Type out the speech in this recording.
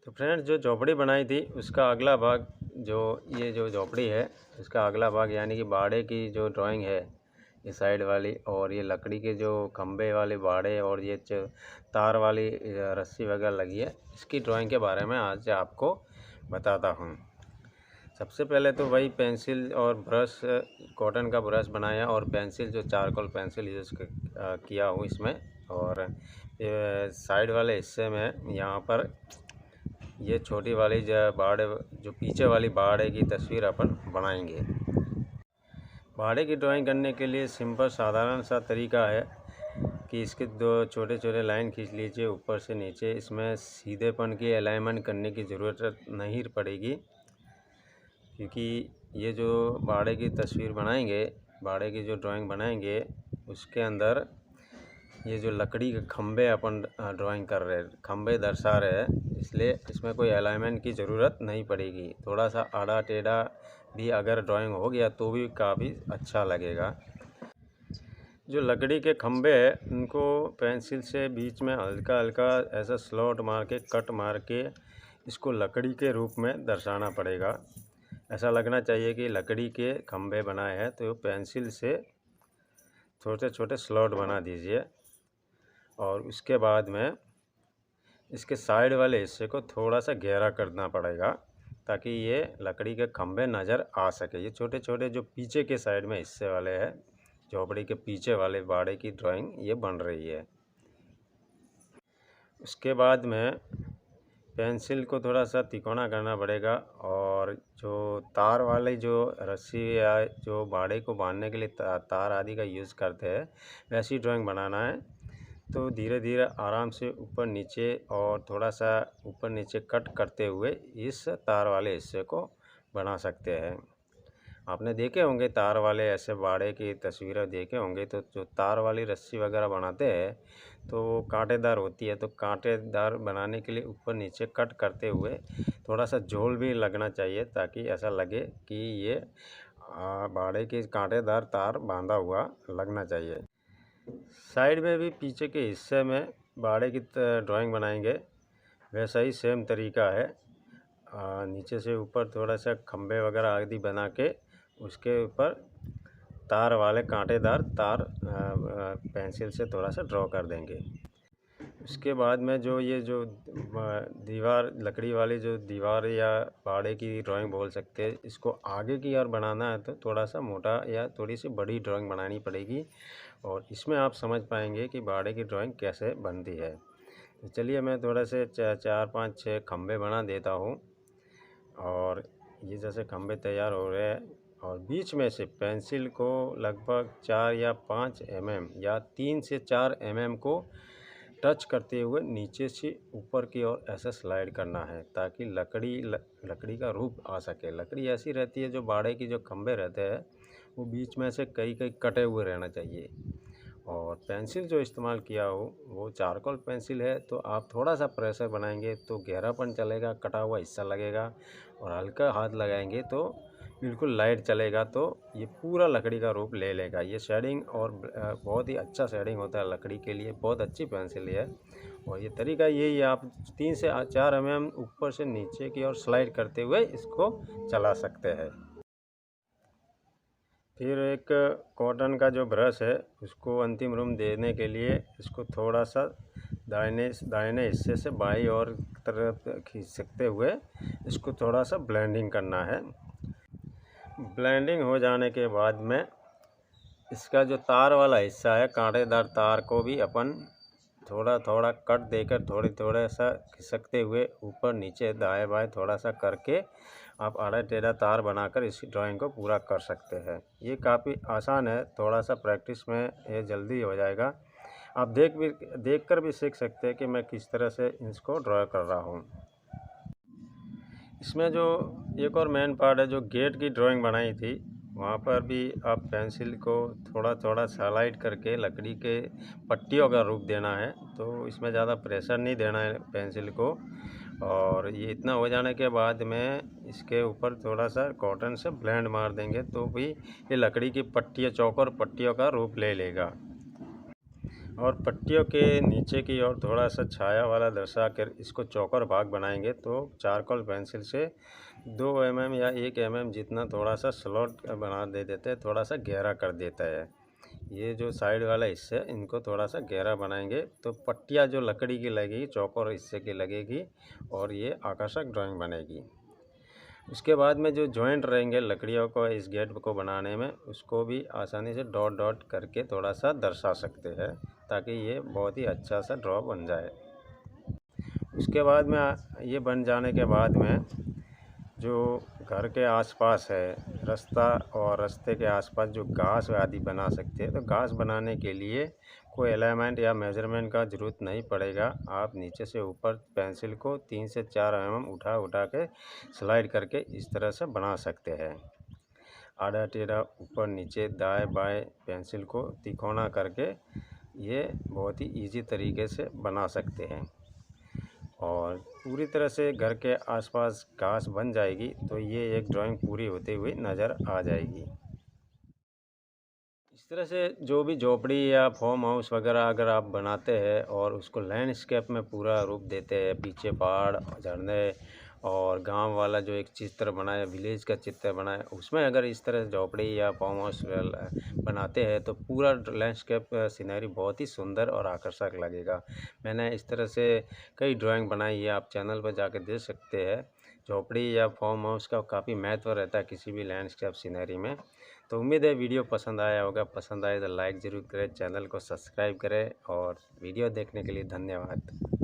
तो फ्रेंड्स, जो झोपड़ी बनाई थी उसका अगला भाग, जो ये जो झोपड़ी है उसका अगला भाग यानी कि बाड़े की जो ड्राइंग है, ये साइड वाली, और ये लकड़ी के जो खंबे वाले बाड़े और ये तार वाली रस्सी वगैरह लगी है, इसकी ड्राइंग के बारे में आज आपको बताता हूँ। सबसे पहले तो वही पेंसिल और ब्रश, कॉटन का ब्रश बनाया और पेंसिल जो चारकोल पेंसिल यूज़ किया हूँ इसमें। और साइड वाले हिस्से में यहाँ पर ये छोटी वाली जो पीछे वाली बाड़े की तस्वीर अपन बनाएंगे। बाड़े की ड्राइंग करने के लिए सिंपल साधारण सा तरीका है कि इसके दो छोटे छोटे लाइन खींच लीजिए ऊपर से नीचे। इसमें सीधेपन की अलाइनमेंट करने की ज़रूरत नहीं पड़ेगी, क्योंकि ये जो बाड़े की तस्वीर बनाएंगे, बाड़े की जो ड्राइंग बनाएंगे उसके अंदर ये जो लकड़ी के खंबे अपन ड्राइंग कर रहे हैं, खंबे दर्शा रहे हैं, इसलिए इसमें कोई अलाइनमेंट की ज़रूरत नहीं पड़ेगी। थोड़ा सा आड़ा टेढ़ा भी अगर ड्राइंग हो गया तो भी काफ़ी अच्छा लगेगा। जो लकड़ी के खंबे हैं उनको पेंसिल से बीच में हल्का हल्का ऐसा स्लॉट मार के, कट मार के इसको लकड़ी के रूप में दर्शाना पड़ेगा। ऐसा लगना चाहिए कि लकड़ी के खंबे बनाए हैं। तो पेंसिल से छोटे छोटे स्लॉट बना दीजिए और उसके बाद में इसके साइड वाले हिस्से को थोड़ा सा गहरा करना पड़ेगा ताकि ये लकड़ी के खंबे नज़र आ सके। ये छोटे छोटे जो पीछे के साइड में हिस्से वाले हैं, झोपड़ी के पीछे वाले बाड़े की ड्राइंग ये बन रही है। उसके बाद में पेंसिल को थोड़ा सा तिकोना करना पड़ेगा और जो तार वाली जो रस्सी या जो बाड़े को बांधने के लिए तार आदि का यूज़ करते हैं, वैसी ड्राइंग बनाना है। तो धीरे धीरे आराम से ऊपर नीचे और थोड़ा सा ऊपर नीचे कट करते हुए इस तार वाले हिस्से को बना सकते हैं। आपने देखे होंगे तार वाले ऐसे बाड़े की तस्वीरें देखे होंगे। तो जो तार वाली रस्सी वगैरह बनाते हैं तो वो कांटेदार होती है। तो कांटेदार बनाने के लिए ऊपर नीचे कट करते हुए थोड़ा सा झोल भी लगना चाहिए ताकि ऐसा लगे कि ये बाड़े की कांटेदार तार बांधा हुआ लगना चाहिए। साइड में भी पीछे के हिस्से में बाड़े की ड्राइंग बनाएंगे, वैसा ही सेम तरीका है। नीचे से ऊपर थोड़ा सा खंबे वगैरह आदि बना के उसके ऊपर तार वाले कांटेदार तार पेंसिल से थोड़ा सा ड्रॉ कर देंगे। उसके बाद में जो ये जो दीवार, लकड़ी वाली जो दीवार या बाड़े की ड्राइंग बोल सकते हैं, इसको आगे की ओर बनाना है तो थोड़ा सा मोटा या थोड़ी सी बड़ी ड्राइंग बनानी पड़ेगी और इसमें आप समझ पाएंगे कि बाड़े की ड्राइंग कैसे बनती है। तो चलिए मैं थोड़ा से 4 5 6 खंबे बना देता हूँ और ये जैसे खंबे तैयार हो रहे हैं और बीच में से पेंसिल को लगभग 4 या 5 mm या 3 से 4 mm को टच करते हुए नीचे से ऊपर की ओर ऐसा स्लाइड करना है ताकि लकड़ी का रूप आ सके। लकड़ी ऐसी रहती है, जो बाड़े की जो खंबे रहते हैं वो बीच में से कई कटे हुए रहना चाहिए। और पेंसिल जो इस्तेमाल किया हो वो चारकोल पेंसिल है, तो आप थोड़ा सा प्रेशर बनाएंगे तो गहरापन चलेगा, कटा हुआ हिस्सा लगेगा, और हल्का हाथ लगाएंगे तो बिल्कुल लाइट चलेगा, तो ये पूरा लकड़ी का रूप ले लेगा। ये शेडिंग और बहुत ही अच्छा शेडिंग होता है लकड़ी के लिए, बहुत अच्छी पेंसिल है। और ये तरीका यही है, आप 3 से 4 mm ऊपर से नीचे की ओर स्लाइड करते हुए इसको चला सकते हैं। फिर एक कॉटन का जो ब्रश है उसको अंतिम रूप देने के लिए इसको थोड़ा सा दाहिने हिस्से से बाईं ओर तरफ खींच सकते हुए इसको थोड़ा सा ब्लेंडिंग करना है। ब्लेंडिंग हो जाने के बाद में इसका जो तार वाला हिस्सा है, कांटेदार तार को भी अपन थोड़ा थोड़ा कट देकर थोड़ा सा खिसकते हुए ऊपर नीचे दाएं बाएं थोड़ा सा करके आप आड़ा टेढ़ा तार बनाकर इस ड्राइंग को पूरा कर सकते हैं। ये काफ़ी आसान है, थोड़ा सा प्रैक्टिस में ये जल्दी हो जाएगा। आप देख कर भी सीख सकते हैं कि मैं किस तरह से इसको ड्रॉ कर रहा हूँ। इसमें जो एक और मेन पार्ट है, जो गेट की ड्राइंग बनाई थी, वहाँ पर भी आप पेंसिल को थोड़ा थोड़ा स्लाइड करके लकड़ी के पट्टियों का रूप देना है। तो इसमें ज़्यादा प्रेशर नहीं देना है पेंसिल को। और ये इतना हो जाने के बाद में इसके ऊपर थोड़ा सा कॉटन से ब्लेंड मार देंगे तो भी ये लकड़ी की पट्टियाँ, चौकोर पट्टियों का रूप ले लेगा। और पट्टियों के नीचे की ओर थोड़ा सा छाया वाला दर्शा कर इसको चौकोर भाग बनाएंगे तो चारकोल पेंसिल से 2 mm या 1 mm जितना थोड़ा सा स्लॉट बना दे देते हैं, थोड़ा सा गहरा कर देता है। ये जो साइड वाला हिस्सा है इनको थोड़ा सा गहरा बनाएंगे तो पट्टियाँ जो लकड़ी की लगेगी चौकोर हिस्से की लगेगी और ये आकर्षक ड्राइंग बनेगी। उसके बाद में जो जॉइंट रहेंगे लकड़ियों को इस गेट को बनाने में, उसको भी आसानी से डॉट डॉट करके थोड़ा सा दर्शा सकते हैं ताकि ये बहुत ही अच्छा सा ड्रॉ बन जाए। उसके बाद में ये बन जाने के बाद में जो घर के आसपास है रास्ता और रास्ते के आसपास जो घास आदि बना सकते हैं, तो घास बनाने के लिए कोई अलाइनमेंट या मेजरमेंट का ज़रूरत नहीं पड़ेगा। आप नीचे से ऊपर पेंसिल को 3 से 4 mm उठा उठा के स्लाइड करके इस तरह से बना सकते हैं। आड़ा टेढ़ा ऊपर नीचे दाएं बाएं पेंसिल को तिकोना करके ये बहुत ही इजी तरीके से बना सकते हैं और पूरी तरह से घर के आसपास घास बन जाएगी तो ये एक ड्राइंग पूरी होते हुए नज़र आ जाएगी। इस तरह से जो भी झोपड़ी या फार्म हाउस वगैरह अगर आप बनाते हैं और उसको लैंडस्केप में पूरा रूप देते हैं, पीछे पहाड़ झरने और गांव वाला जो एक चित्र बनाए, विलेज का चित्र बनाए, उसमें अगर इस तरह झोपड़ी या फार्म हाउस बनाते हैं तो पूरा लैंडस्केप सीनरी बहुत ही सुंदर और आकर्षक लगेगा। मैंने इस तरह से कई ड्राइंग बनाई है, आप चैनल पर जाकर देख सकते हैं। झोपड़ी या फार्म हाउस का काफ़ी महत्व रहता है किसी भी लैंडस्केप सीनरी में। तो उम्मीद है वीडियो पसंद आया होगा। पसंद आए तो लाइक ज़रूर करें, चैनल को सब्सक्राइब करें और वीडियो देखने के लिए धन्यवाद।